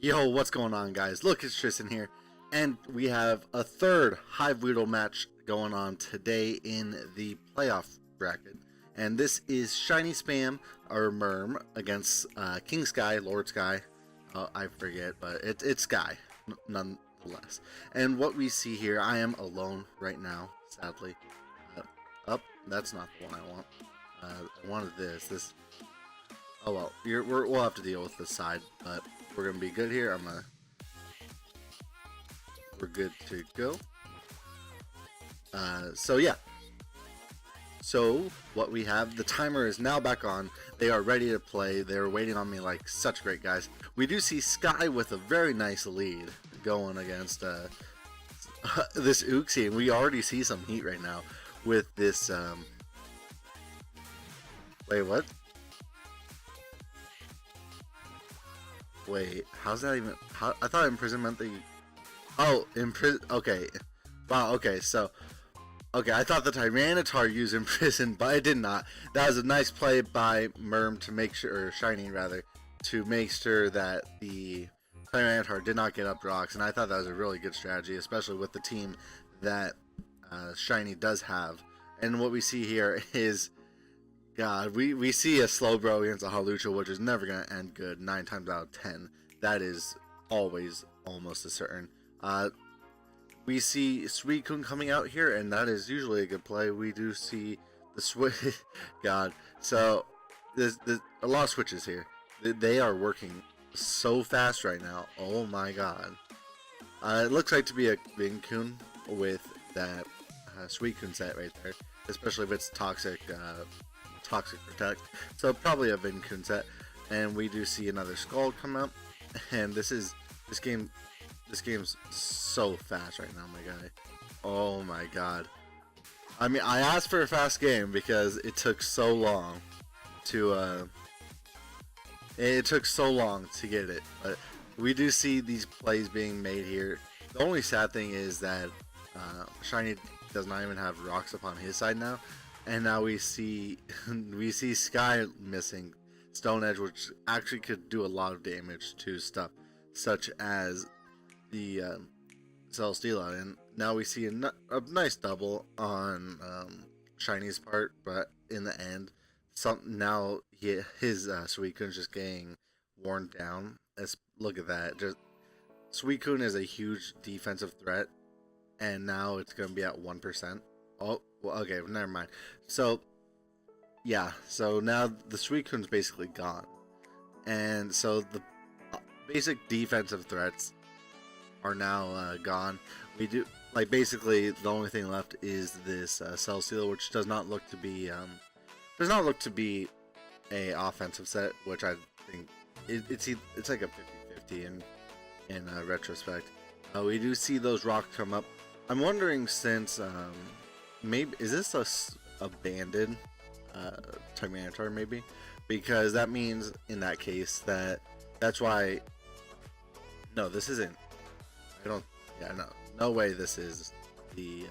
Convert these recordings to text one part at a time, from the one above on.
Yo, what's going on, guys? Look, it's Tristan here, and we have a third Hive Weedle match going on today in the playoff bracket. And this is ShinySpam or Merm against King Sky, Lord Sky. I forget, but it's Sky, nonetheless. And what we see here, I am alone right now, sadly. That's not the one I want. I wanted this. Oh well, we'll have to deal with this side, but we're gonna be good here. We're good to go. So yeah. So what we have, the timer is now back on. They are ready to play. They're waiting on me like such great guys. We do see Sky with a very nice lead going against this Uxie, and we already see some heat right now with this. Wait, what? Wait, how's that even? I thought imprisonment meant that you. Oh, imprison. Okay. Wow, okay, so. Okay, I thought the Tyranitar used imprison, but it did not. That was a nice play by Merm to make sure, or Shiny rather, to make sure that the Tyranitar did not get up rocks, and I thought that was a really good strategy, especially with the team that Shiny does have. And what we see here is, God, we see a Slowbro against a Hawlucha, which is never going to end good 9 times out of 10. That is always almost a certain. We see Suicune coming out here, and that is usually a good play. We do see the switch. God. So, there's a lot of switches here. They are working so fast right now. Oh my god. It looks like to be a Vinkun with that Suicune set right there. Especially if it's Toxic Protect. So, probably a Vinkun set. And we do see another Skull come up. And this game's so fast right now, my guy. Oh my god. I mean, I asked for a fast game because it took so long to get it. But we do see these plays being made here. The only sad thing is that Shiny does not even have rocks upon his side now. And now we see Sky missing Stone Edge, which actually could do a lot of damage to stuff such as the Celesteela, and now we see a nice double on Shiny's part, but in the end, his Suicune's just getting worn down. Look at that, just Suicune is a huge defensive threat, and now it's gonna be at 1%. Oh, well, okay, never mind. So yeah, so now the Suicune's basically gone, and so the basic defensive threats are now gone. We do basically the only thing left is this Celesteela, which does not look to be a offensive set, which I think it's like a 50-50 in retrospect. We do see those rocks come up. I'm wondering, since maybe is this a banded Tyranitar maybe, because that means in that case that's why. No, this isn't. I don't. Yeah, no way. This is the.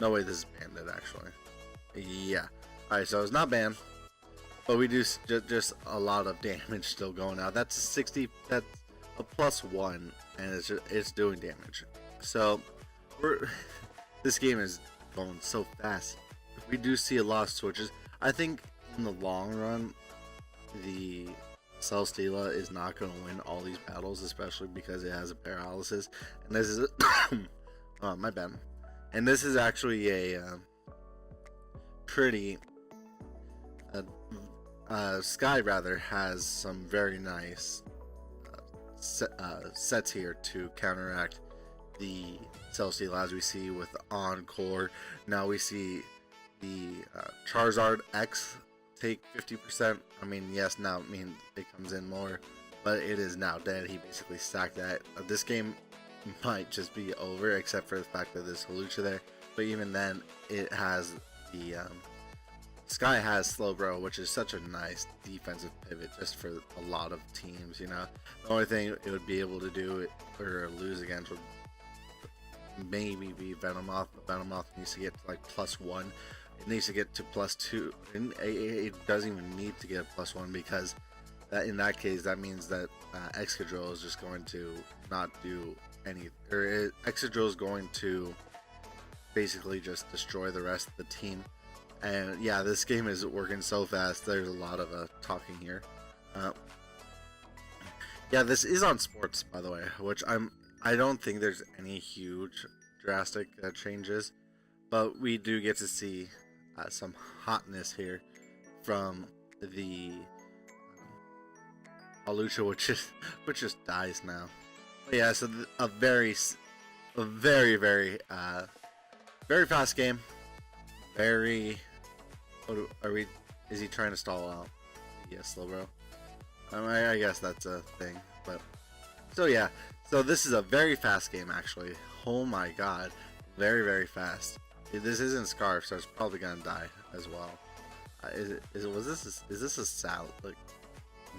No way. This is banded. Actually. Yeah. All right. So it's not banned, but we do just a lot of damage still going out. That's a 60. That's a +1, and it's doing damage. So this game is going so fast. We do see a lot of switches. I think in the long run, the Celesteela is not going to win all these battles, especially because it has a paralysis, and this is oh, my bad. And this is actually a pretty Sky rather has some very nice sets here to counteract the Celesteela, as we see with the Encore. Now we see the Charizard X take 50%. I mean, yes, now it comes in more, but it is now dead. He basically stacked that. This game might just be over, except for the fact that there's Hawlucha there. But even then, it has the Sky has Slowbro, which is such a nice defensive pivot just for a lot of teams. You know, the only thing it would be able to do or lose against would maybe be Venomoth. But Venomoth needs to get to like +1. It needs to get to +2. It doesn't even need to get a +1 because in that case, that means that Excadrill is just going to not do any, or Excadrill is going to basically just destroy the rest of the team. And yeah, this game is working so fast. There's a lot of talking here. Yeah, this is on sports, by the way, which I don't think there's any huge drastic changes, but we do get to see some hotness here from the Hawlucha, which just dies now. But yeah, so a very very fast game. Very. Are we? Is he trying to stall out? Yes, slow bro. I guess that's a thing, but so yeah. So this is a very fast game, actually. Oh my god, very fast. This isn't Scarf, so it's probably gonna die as well. Is this a salad? Like,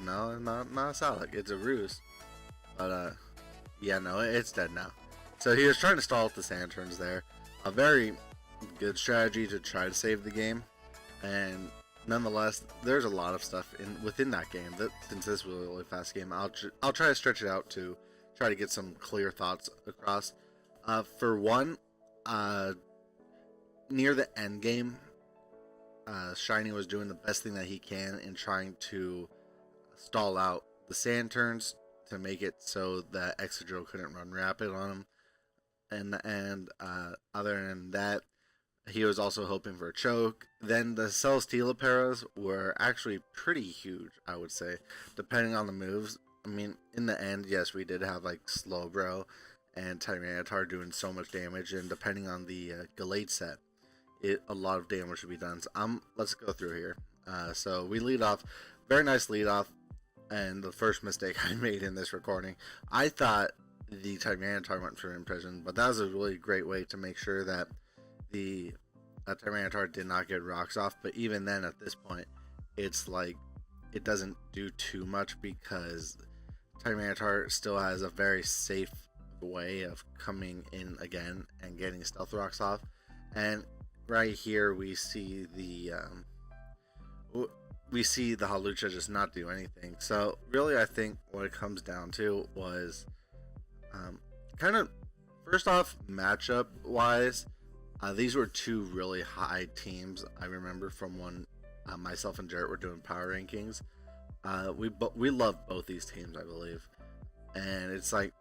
no, not a salad. It's a ruse. But yeah, no, it's dead now. So he was trying to stall out the sand turns there. A very good strategy to try to save the game, and nonetheless, there's a lot of stuff within that game. That since this was a really fast game, I'll try to stretch it out to try to get some clear thoughts across. For one, near the end game, Shiny was doing the best thing that he can in trying to stall out the sand turns to make it so that Excadrill couldn't run rapid on him. And other than that, he was also hoping for a choke. Then the Celesteela were actually pretty huge, I would say, depending on the moves. I mean, in the end, yes, we did have like Slowbro and Tyranitar doing so much damage, and depending on the Gallade set, a lot of damage would be done. So let's go through here. So we lead off, very nice lead off, and the first mistake I made in this recording, I thought the Tyranitar went for Imprison, but that was a really great way to make sure that the Tyranitar did not get rocks off. But even then, at this point, it's like it doesn't do too much because Tyranitar still has a very safe way of coming in again and getting stealth rocks off. And right here we see the Hawlucha just not do anything. So really, I think what it comes down to was kind of, first off, matchup wise, these were two really high teams. I remember from when myself and Jarrett were doing power rankings. We love both these teams, I believe, and it's like,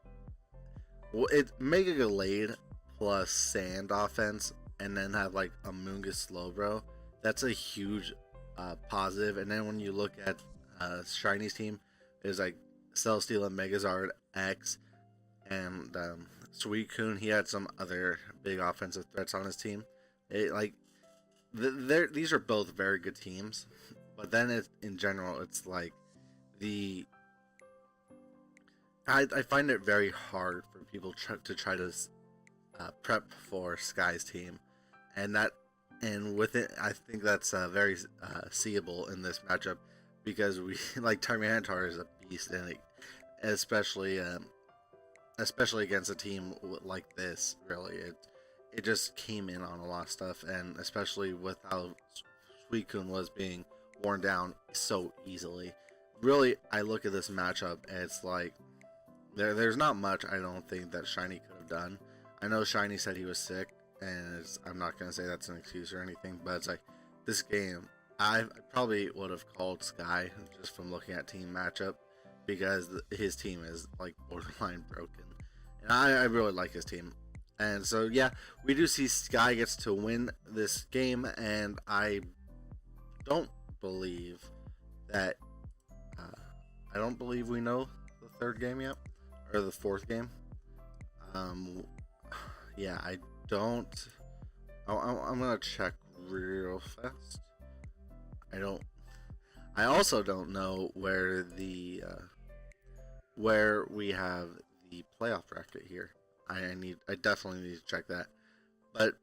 it's Mega Gallade plus Sand offense, and then have like a Moongus Slowbro. That's a huge positive. And then when you look at Shiny's team, is like Celesteela, Megazard, X, and Suicune. He had some other big offensive threats on his team. These are both very good teams, but then in general, it's like I find it very hard for people to try to prep for Sky's team, and with it, I think that's very seeable in this matchup, because we like Tyranitar is a beast, and especially against a team like this, really, it just came in on a lot of stuff, and especially with how Suicune was being worn down so easily. Really, I look at this matchup, and it's like there's not much I don't think that Shiny could have done. I know Shiny said he was sick, and I'm not gonna say that's an excuse or anything, but it's like this game, I probably would have called Sky just from looking at team matchup, because his team is like borderline broken, and I really like his team. And so yeah, we do see Sky gets to win this game, and I don't believe that I don't believe we know the third game yet, or the fourth game. Yeah, I don't. I'm gonna check real fast. I also don't know where where we have the playoff bracket here. I definitely need to check that. But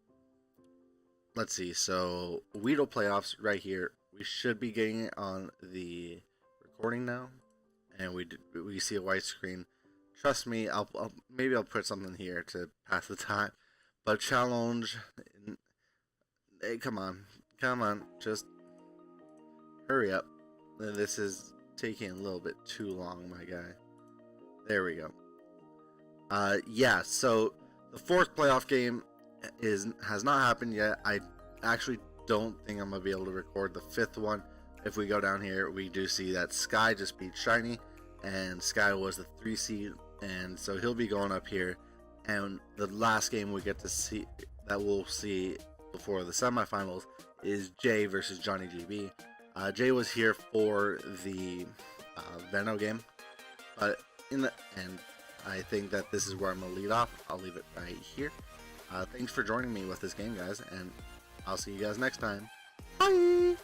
let's see. So Weedle playoffs right here. We should be getting it on the recording now, and we see a white screen. Trust me, maybe I'll put something here to pass the time. But challenge, hey, come on, just hurry up. This is taking a little bit too long, my guy. There we go. Yeah, so the fourth playoff game has not happened yet. I actually don't think I'm gonna be able to record the fifth one. If we go down here, we do see that Sky just beat Shiny, and Sky was the 3 seed, and so he'll be going up here. And the last game we get to see that we'll see before the semifinals is Jay versus Johnny GB. Jay was here for the Veno game, but in the end, I think that this is where I'm gonna lead off. I'll leave it right here. Thanks for joining me with this game, guys, and I'll see you guys next time. Bye!